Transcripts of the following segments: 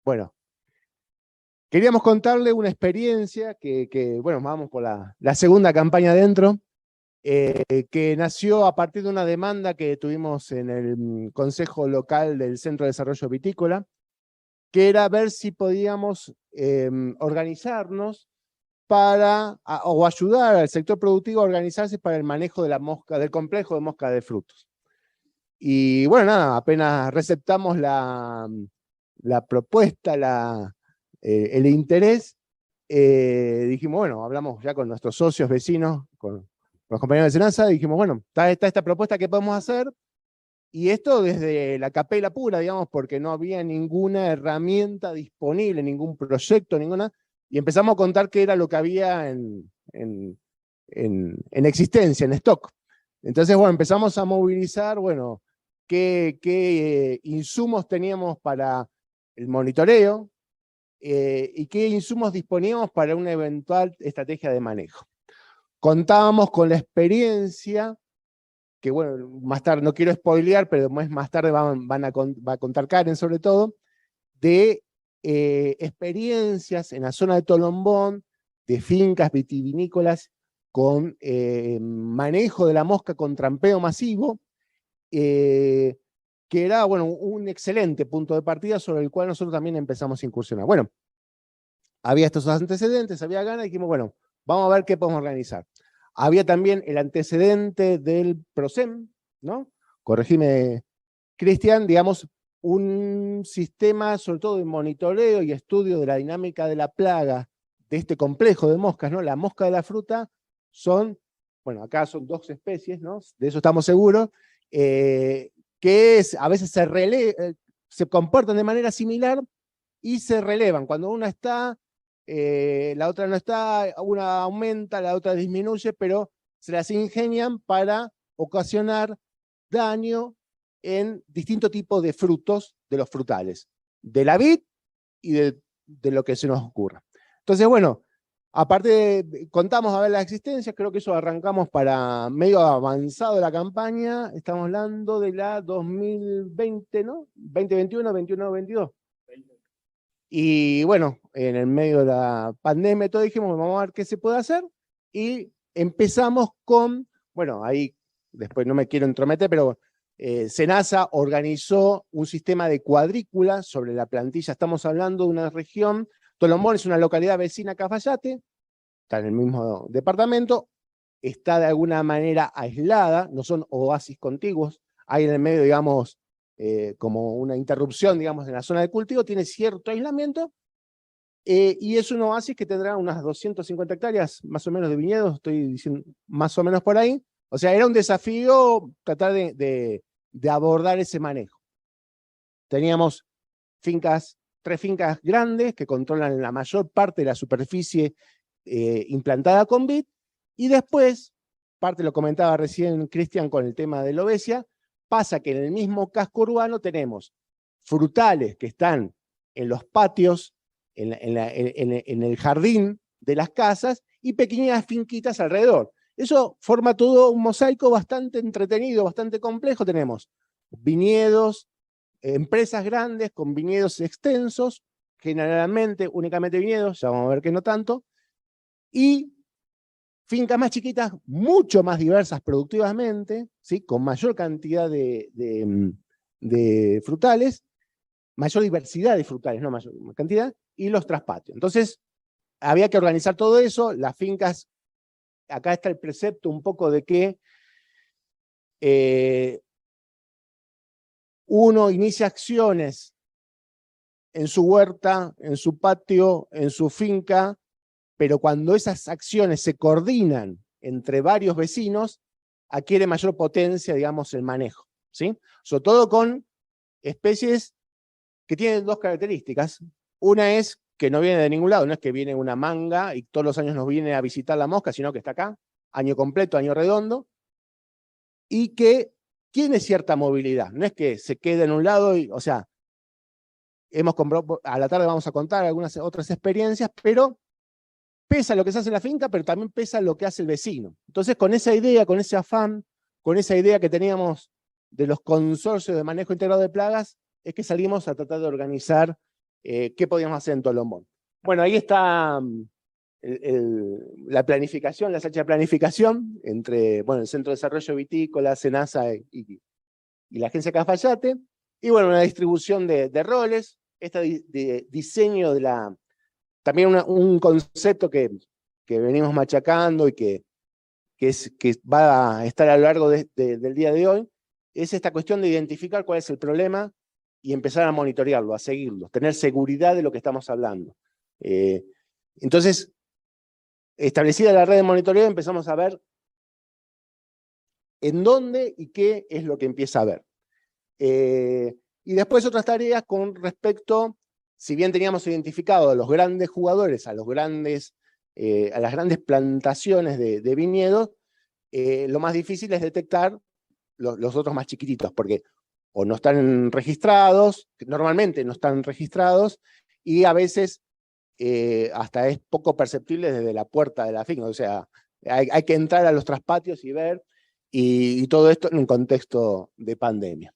Bueno, queríamos contarle una experiencia bueno, vamos por la segunda campaña adentro, que nació a partir de una demanda que tuvimos en el Consejo Local del Centro de Desarrollo Vitícola, que era ver si podíamos organizarnos o ayudar al sector productivo a organizarse para el manejo de la mosca, del complejo de mosca de frutos. Y bueno, nada, apenas receptamos la propuesta, el interés, dijimos, bueno, hablamos ya con nuestros socios, vecinos, con los compañeros de Senasa, dijimos, bueno, está esta propuesta que podemos hacer, y esto desde la capela pura, digamos, porque no había ninguna herramienta disponible, ningún proyecto, ninguna, y empezamos a contar qué era lo que había en existencia, en stock. Entonces, bueno, empezamos a movilizar, bueno, qué insumos teníamos para el monitoreo, y qué insumos disponíamos para una eventual estrategia de manejo. Contábamos con la experiencia, que bueno, más tarde, no quiero spoilear, pero más tarde va a contar Karen sobre todo, de experiencias en la zona de Tolombón, de fincas vitivinícolas con manejo de la mosca con trampeo masivo, que era, bueno, un excelente punto de partida sobre el cual nosotros también empezamos a incursionar. Bueno, había estos antecedentes, había ganas, y dijimos, bueno, vamos a ver qué podemos organizar. Había también el antecedente del PROCEM, ¿no? Corregime, Cristian, digamos, un sistema sobre todo de monitoreo y estudio de la dinámica de la plaga de este complejo de moscas, ¿no? La mosca de la fruta son, bueno, acá son 2 especies, ¿no? De eso estamos seguros, que a veces se comportan de manera similar y se relevan. Cuando una está, la otra no está, una aumenta, la otra disminuye, pero se las ingenian para ocasionar daño en distintos tipos de frutos de los frutales, de la vid y de lo que se nos ocurra. Entonces, bueno, aparte contamos a ver la existencia, creo que eso arrancamos para medio avanzado de la campaña, estamos hablando de la 2020, ¿no? 2021, 21, 22. Y bueno, en el medio de la pandemia todo dijimos, vamos a ver qué se puede hacer, y empezamos con, bueno, ahí después no me quiero entrometer, pero Senasa organizó un sistema de cuadrícula sobre la plantilla. Estamos hablando de una región, Tolombón es una localidad vecina a Cafayate, está en el mismo departamento, está de alguna manera aislada, no son oasis contiguos, hay en el medio, digamos, como una interrupción, digamos, en la zona de cultivo, tiene cierto aislamiento, y es un oasis que tendrá unas 250 hectáreas, más o menos, de viñedos, estoy diciendo más o menos por ahí. O sea, era un desafío tratar de abordar ese manejo. Teníamos 3 fincas grandes que controlan la mayor parte de la superficie implantada con vid, y después, parte lo comentaba recién Cristian con el tema de la obesia, pasa que en el mismo casco urbano tenemos frutales que están en los patios, en el jardín de las casas, y pequeñas finquitas alrededor. Eso forma todo un mosaico bastante entretenido, bastante complejo. Tenemos viñedos, empresas grandes con viñedos extensos, generalmente únicamente viñedos, ya vamos a ver que no tanto, y fincas más chiquitas, mucho más diversas productivamente, ¿sí? Con mayor cantidad de frutales, mayor diversidad de frutales, no mayor cantidad, y los traspatios. Entonces, había que organizar todo eso. Las fincas, acá está el precepto un poco de que uno inicia acciones en su huerta, en su patio, en su finca, pero cuando esas acciones se coordinan entre varios vecinos, adquiere mayor potencia, digamos, el manejo, ¿sí? Sobre todo con especies que tienen 2 características. Una es que no viene de ningún lado, no es que viene una manga y todos los años nos viene a visitar la mosca, sino que está acá, año completo, año redondo, y que tiene cierta movilidad. No es que se quede en un lado, o sea, hemos comprado, a la tarde vamos a contar algunas otras experiencias, pero pesa lo que se hace en la finca, pero también pesa lo que hace el vecino. Entonces, con esa idea, con ese afán, con esa idea que teníamos de los consorcios de manejo integrado de plagas, es que salimos a tratar de organizar ¿qué podíamos hacer en Tolombón? Bueno, ahí está la planificación, la sacha de planificación entre, bueno, el Centro de Desarrollo Vitícola, SENASA y la Agencia Cafayate, y bueno, una distribución de roles, de diseño de también un concepto que venimos machacando y que va a estar a lo largo del día de hoy, es esta cuestión de identificar cuál es el problema y empezar a monitorearlo, a seguirlo, tener seguridad de lo que estamos hablando. Entonces, establecida la red de monitoreo, empezamos a ver en dónde y qué es lo que empieza a ver. Y después otras tareas con respecto, si bien teníamos identificado a los grandes jugadores, a las grandes plantaciones de viñedos, lo más difícil es detectar los otros más chiquititos, porque o no están registrados, normalmente no están registrados, y a veces hasta es poco perceptible desde la puerta de la finca, o sea, hay que entrar a los traspatios y ver, y todo esto en un contexto de pandemia.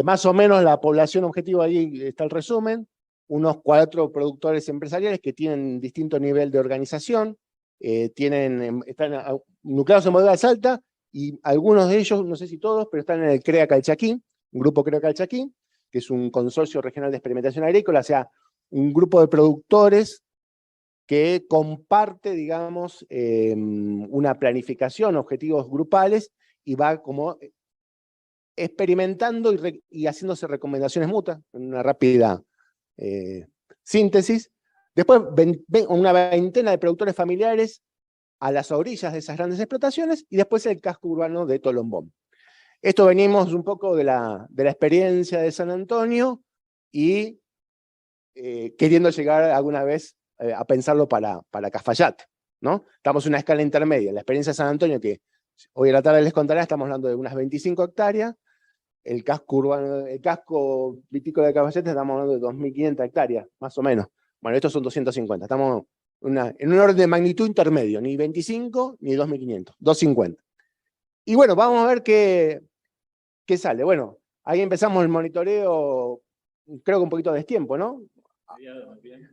Más o menos la población objetivo, ahí está el resumen, unos 4 productores empresariales que tienen distinto nivel de organización, están nucleados en Bodega Salta, y algunos de ellos, no sé si todos, pero están en el CREA Calchaquí, un grupo CREA Calchaquí, que es un consorcio regional de experimentación agrícola, o sea, un grupo de productores que comparte, digamos, una planificación, objetivos grupales, y va como experimentando y haciéndose recomendaciones mutuas, en una rápida síntesis. Después, una veintena de productores familiares a las orillas de esas grandes explotaciones, y después el casco urbano de Tolombón. Esto venimos un poco de la experiencia de San Antonio, y queriendo llegar alguna vez a pensarlo para Cafayate, ¿no? Estamos en una escala intermedia. La experiencia de San Antonio, que hoy a la tarde les contaré, estamos hablando de unas 25 hectáreas, el casco urbano, el casco vitícola de Cafayate, estamos hablando de 2.500 hectáreas, más o menos. Bueno, estos son 250, estamos en un orden de magnitud intermedio, ni 25 ni 2.500, 250. Y bueno, vamos a ver qué sale. Bueno, ahí empezamos el monitoreo, creo que un poquito de destiempo, ¿no?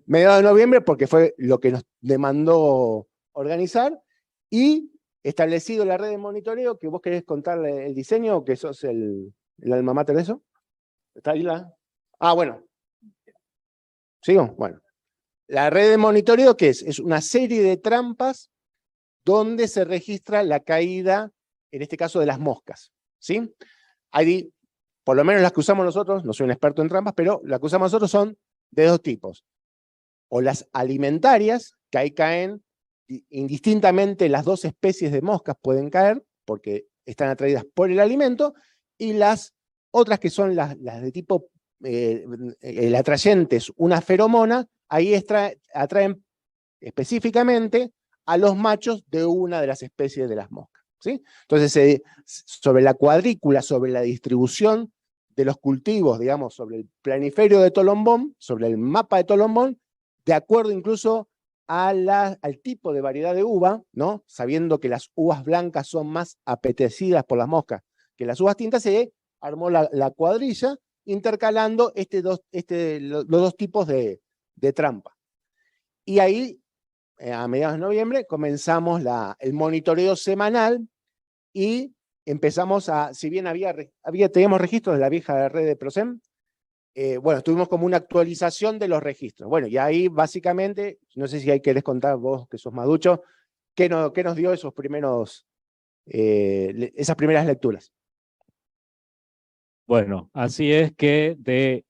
Mediados de noviembre, porque fue lo que nos demandó organizar, y establecido la red de monitoreo, que vos querés contarle el diseño, que sos el alma mater de eso. ¿Está ahí la? Ah, bueno. ¿Sigo? Bueno. La red de monitoreo, ¿qué es? Es una serie de trampas donde se registra la caída, en este caso, de las moscas, ¿sí? Hay, por lo menos las que usamos nosotros, no soy un experto en trampas, pero las que usamos nosotros son de 2 tipos. O las alimentarias, que ahí caen, indistintamente las 2 especies de moscas pueden caer, porque están atraídas por el alimento, y las otras que son las de tipo, el atrayente es una feromona, ahí atraen específicamente a los machos de una de las especies de las moscas, ¿sí? Entonces, sobre la cuadrícula, sobre la distribución de los cultivos, digamos, sobre el planiferio de Tolombón, sobre el mapa de Tolombón, de acuerdo incluso al tipo de variedad de uva, ¿no? Sabiendo que las uvas blancas son más apetecidas por las moscas que las uvas tintas, se armó la cuadrilla intercalando los 2 tipos de trampa. Y ahí, a mediados de noviembre, comenzamos el monitoreo semanal, y empezamos si bien teníamos registros de la vieja red de PROCEM, bueno, tuvimos como una actualización de los registros. Bueno, y ahí básicamente, no sé si ahí querés contar vos, que sos más ducho, qué nos dio esas primeras lecturas. Bueno, así es que de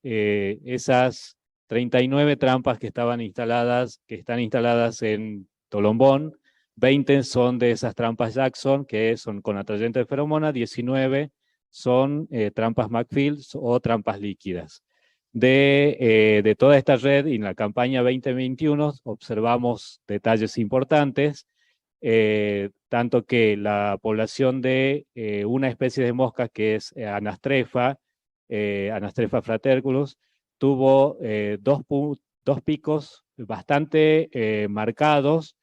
esas 39 trampas que están instaladas en Tolombón, 20 son de esas trampas Jackson, que son con atrayente de feromona, 19 son trampas McPhail o trampas líquidas. De toda esta red, y en la campaña 2021 observamos detalles importantes, tanto que la población de una especie de mosca que es Anastrefa fraterculus, tuvo 2 picos bastante marcados,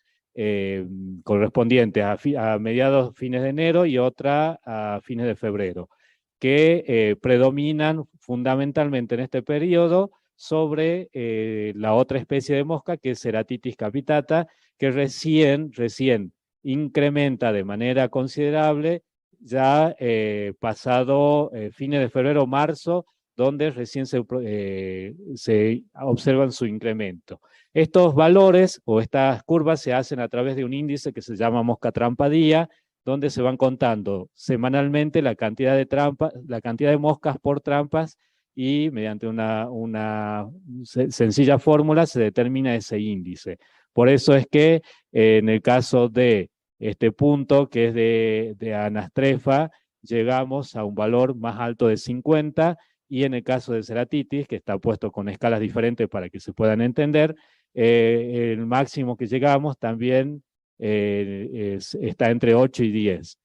correspondientes a mediados, fines de enero, y otra a fines de febrero, que predominan fundamentalmente en este periodo sobre la otra especie de mosca, que es Ceratitis capitata, que recién incrementa de manera considerable ya pasado fines de febrero o marzo, donde recién se observan su incremento. Estos valores o estas curvas se hacen a través de un índice que se llama mosca trampa día, donde se van contando semanalmente la cantidad de trampas, la cantidad de moscas por trampas, y mediante una sencilla fórmula se determina ese índice. Por eso es que en el caso de este punto, que es de Anastrefa, llegamos a un valor más alto de 50, y en el caso de Ceratitis, que está puesto con escalas diferentes para que se puedan entender, el máximo que llegamos también está entre 8 y 10.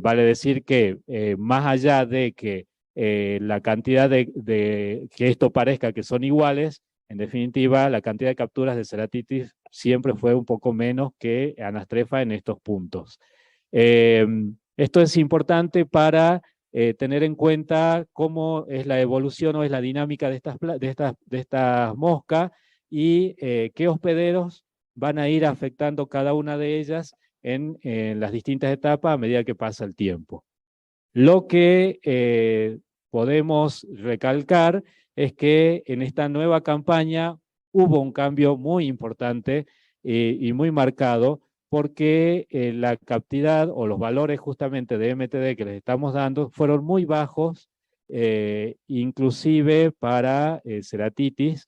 Vale decir que más allá de que la cantidad que esto parezca que son iguales, en definitiva, la cantidad de capturas de Ceratitis siempre fue un poco menos que Anastrefa en estos puntos. Esto es importante para tener en cuenta cómo es la evolución o es la dinámica de estas moscas, y qué hospederos van a ir afectando cada una de ellas en las distintas etapas a medida que pasa el tiempo. Lo que podemos recalcar es que en esta nueva campaña hubo un cambio muy importante y muy marcado, porque la cantidad o los valores justamente de MTD que les estamos dando fueron muy bajos, inclusive para Ceratitis,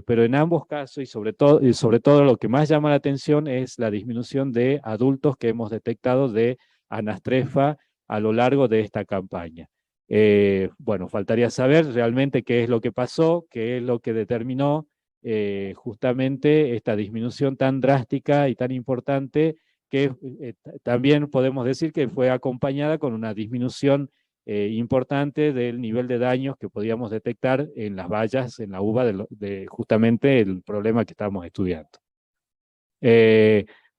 pero en ambos casos, y sobre todo lo que más llama la atención es la disminución de adultos que hemos detectado de Anastrefa a lo largo de esta campaña. Bueno, faltaría saber realmente qué es lo que pasó, qué es lo que determinó justamente esta disminución tan drástica y tan importante, que también podemos decir que fue acompañada con una disminución importante del nivel de daños que podíamos detectar en las bayas, en la uva, de justamente el problema que estábamos estudiando.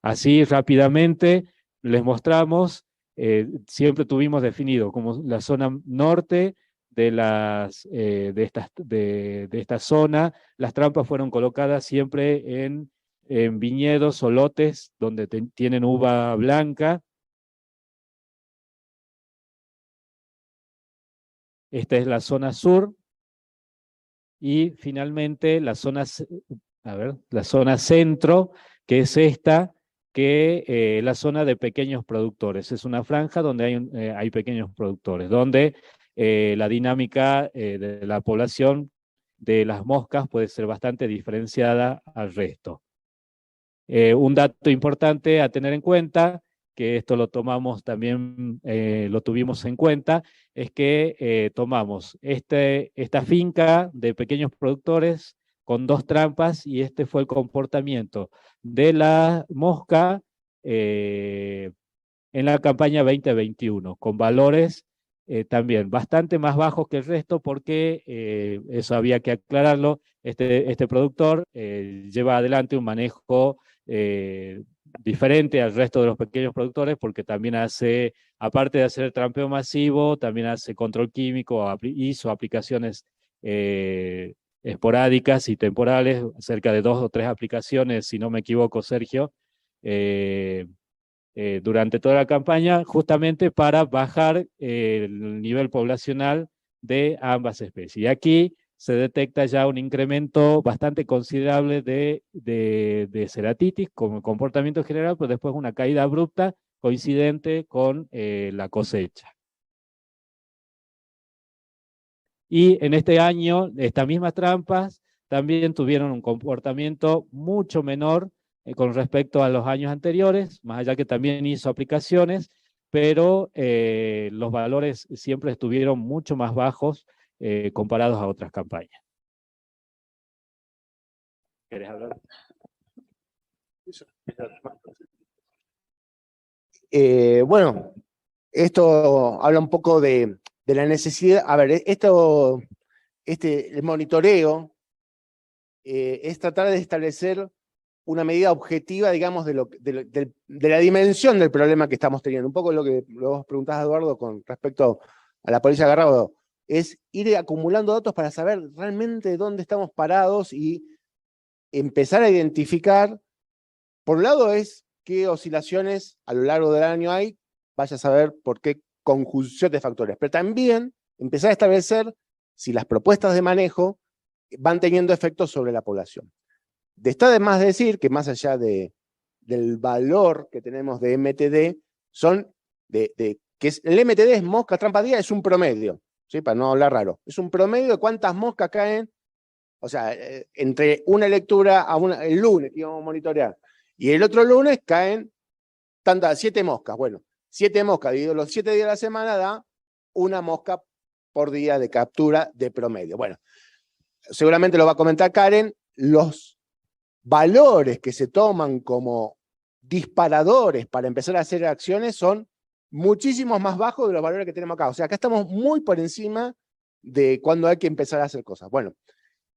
Así rápidamente les mostramos, siempre tuvimos definido como la zona norte de esta zona. Las trampas fueron colocadas siempre en viñedos o lotes donde tienen uva blanca. Esta es la zona sur, y finalmente la zona centro, que es esta, que la zona de pequeños productores. Es una franja donde hay pequeños productores, donde la dinámica de la población de las moscas puede ser bastante diferenciada al resto. Un dato importante a tener en cuenta, que esto lo tomamos también, lo tuvimos en cuenta, es que tomamos esta finca de pequeños productores con 2 trampas, y este fue el comportamiento de la mosca en la campaña 2021, con valores también bastante más bajos que el resto, porque eso había que aclararlo. Este productor lleva adelante un manejo diferente al resto de los pequeños productores, porque también hace, aparte de hacer trampeo masivo, también hace control químico, hizo aplicaciones esporádicas y temporales, cerca de 2 o 3 aplicaciones, si no me equivoco, Sergio, durante toda la campaña, justamente para bajar el nivel poblacional de ambas especies. Y aquí se detecta ya un incremento bastante considerable de Ceratitis como comportamiento general, pero después una caída abrupta coincidente con la cosecha. Y en este año, estas mismas trampas también tuvieron un comportamiento mucho menor con respecto a los años anteriores, más allá que también hizo aplicaciones, pero los valores siempre estuvieron mucho más bajos comparados a otras campañas. ¿Querés hablar? Bueno, esto habla un poco de la necesidad. A ver, el monitoreo es tratar de establecer una medida objetiva, digamos, de la dimensión del problema que estamos teniendo. Un poco lo que vos preguntás, Eduardo, con respecto a la polilla de agarrado. es ir acumulando datos para saber realmente dónde estamos parados y empezar a identificar. Por un lado es qué oscilaciones a lo largo del año hay, vaya a saber por qué conjunción de factores, pero también empezar a establecer si las propuestas de manejo van teniendo efectos sobre la población. Está de más decir que más allá del valor que tenemos de MTD, el MTD es mosca trampa día, es un promedio, ¿sí? Para no hablar raro, es un promedio de cuántas moscas caen, o sea, entre una lectura el lunes que íbamos a monitorear y el otro lunes caen 7 moscas. Bueno, 7 moscas dividido los 7 días de la semana da una mosca por día de captura de promedio. Bueno, seguramente lo va a comentar Karen, los valores que se toman como disparadores para empezar a hacer acciones son muchísimos más bajos de los valores que tenemos acá. O sea, acá estamos muy por encima de cuando hay que empezar a hacer cosas. Bueno,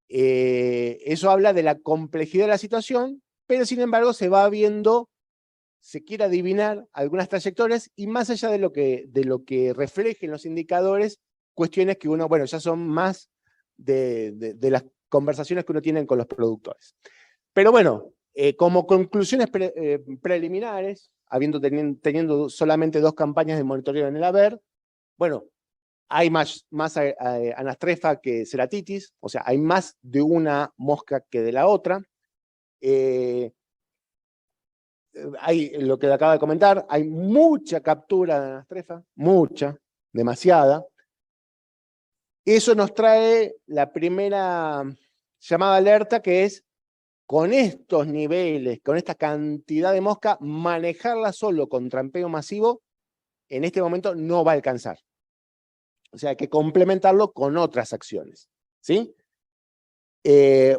eso habla de la complejidad de la situación, pero sin embargo se va viendo, se quiere adivinar algunas trayectorias y más allá de lo que reflejen los indicadores, cuestiones que uno, bueno, ya son más de las conversaciones que uno tiene con los productores. Pero bueno, como conclusiones preliminares, teniendo solamente 2 campañas de monitoreo en el haber, bueno, hay más anastrefa que ceratitis, o sea, hay más de una mosca que de la otra. Hay lo que acaba de comentar, hay mucha captura de anastrefa, mucha, demasiada. Eso nos trae la primera llamada alerta, que es con estos niveles, con esta cantidad de mosca, manejarla solo con trampeo masivo, en este momento no va a alcanzar. O sea, hay que complementarlo con otras acciones, ¿sí?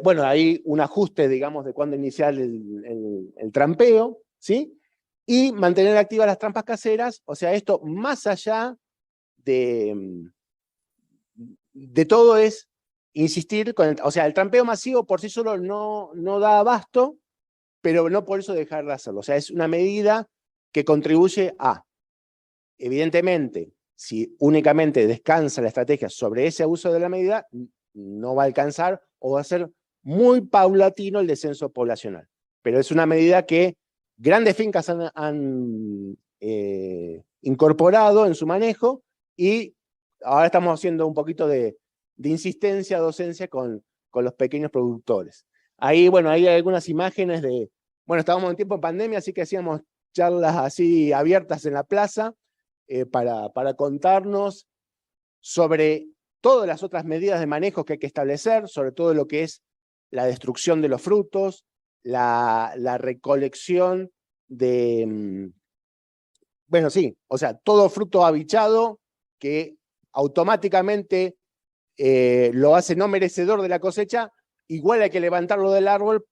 Bueno, hay un ajuste, digamos, de cuándo iniciar el trampeo, ¿sí? Y mantener activas las trampas caseras, o sea, esto más allá de todo es insistir con o sea, el trampeo masivo por sí solo no da abasto, pero no por eso dejar de hacerlo. O sea, es una medida que contribuye a, evidentemente, si únicamente descansa la estrategia sobre ese abuso de la medida, no va a alcanzar o va a ser muy paulatino el descenso poblacional. Pero es una medida que grandes fincas han incorporado en su manejo y ahora estamos haciendo un poquito de insistencia, docencia con los pequeños productores. Ahí, bueno, hay algunas imágenes de, bueno, estábamos en tiempo de pandemia, así que hacíamos charlas así abiertas en la plaza para contarnos sobre todas las otras medidas de manejo que hay que establecer, sobre todo lo que es la destrucción de los frutos, la recolección de, bueno, sí, o sea, todo fruto abichado que automáticamente lo hace no merecedor de la cosecha, igual hay que levantarlo del árbol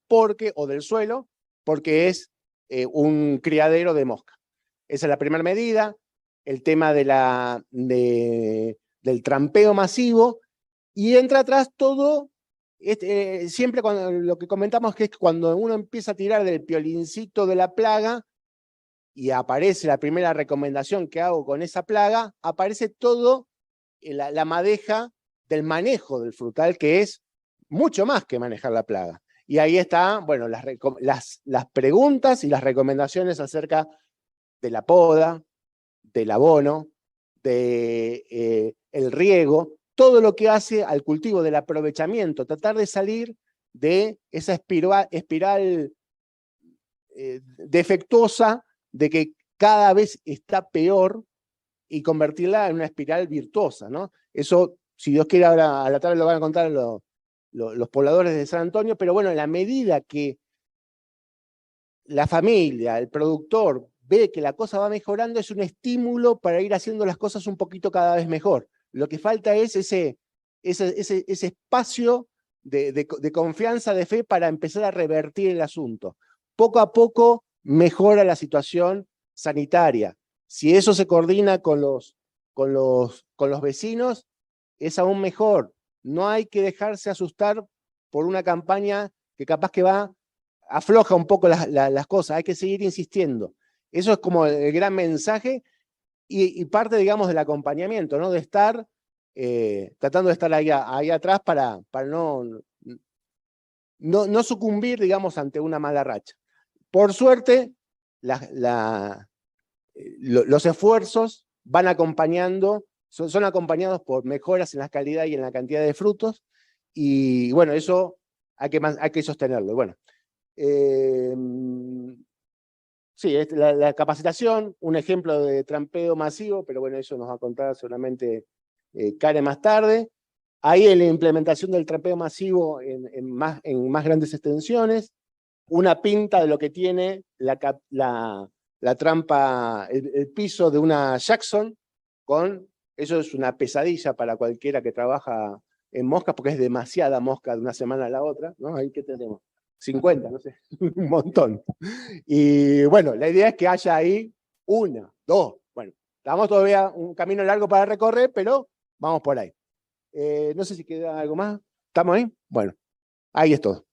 o del suelo, porque es un criadero de mosca. Esa es la primera medida. El tema del trampeo masivo, y entra atrás todo, siempre cuando, lo que comentamos que es cuando uno empieza a tirar del piolincito de la plaga, y aparece la primera recomendación que hago con esa plaga, aparece todo la madeja del manejo del frutal, que es mucho más que manejar la plaga. Y ahí está, bueno, las preguntas y las recomendaciones acerca de la poda, del abono, del riego, todo lo que hace al cultivo, del aprovechamiento, tratar de salir de esa espiral defectuosa de que cada vez está peor y convertirla en una espiral virtuosa, ¿no? Eso, si Dios quiere, ahora a la tarde lo van a contar los pobladores de San Antonio, pero bueno, en la medida que la familia, el productor, ve que la cosa va mejorando, es un estímulo para ir haciendo las cosas un poquito cada vez mejor. Lo que falta es ese espacio de confianza, de fe, para empezar a revertir el asunto. Poco a poco mejora la situación sanitaria. Si eso se coordina con los vecinos, es aún mejor. No hay que dejarse asustar por una campaña que capaz que afloja un poco las cosas, hay que seguir insistiendo. Eso es como el gran mensaje y parte, digamos, del acompañamiento, ¿no? De estar tratando de estar ahí atrás para no sucumbir, digamos, ante una mala racha. Por suerte, los esfuerzos van acompañando, son acompañados por mejoras en la calidad y en la cantidad de frutos, y bueno, eso hay que sostenerlo. Bueno, sí, la capacitación, un ejemplo de trampeo masivo, pero bueno, eso nos va a contar seguramente Karen más tarde. Ahí en la implementación del trampeo masivo en más grandes extensiones, una pinta de lo que tiene la trampa, el piso de una Jackson, eso es una pesadilla para cualquiera que trabaja en moscas, porque es demasiada mosca de una semana a la otra, ¿no? Ahí que tenemos 50, no sé, un montón. Y bueno, la idea es que haya ahí una, dos, bueno, estamos todavía un camino largo para recorrer, pero vamos por ahí. No sé si queda algo más. ¿Estamos ahí? Bueno, ahí es todo.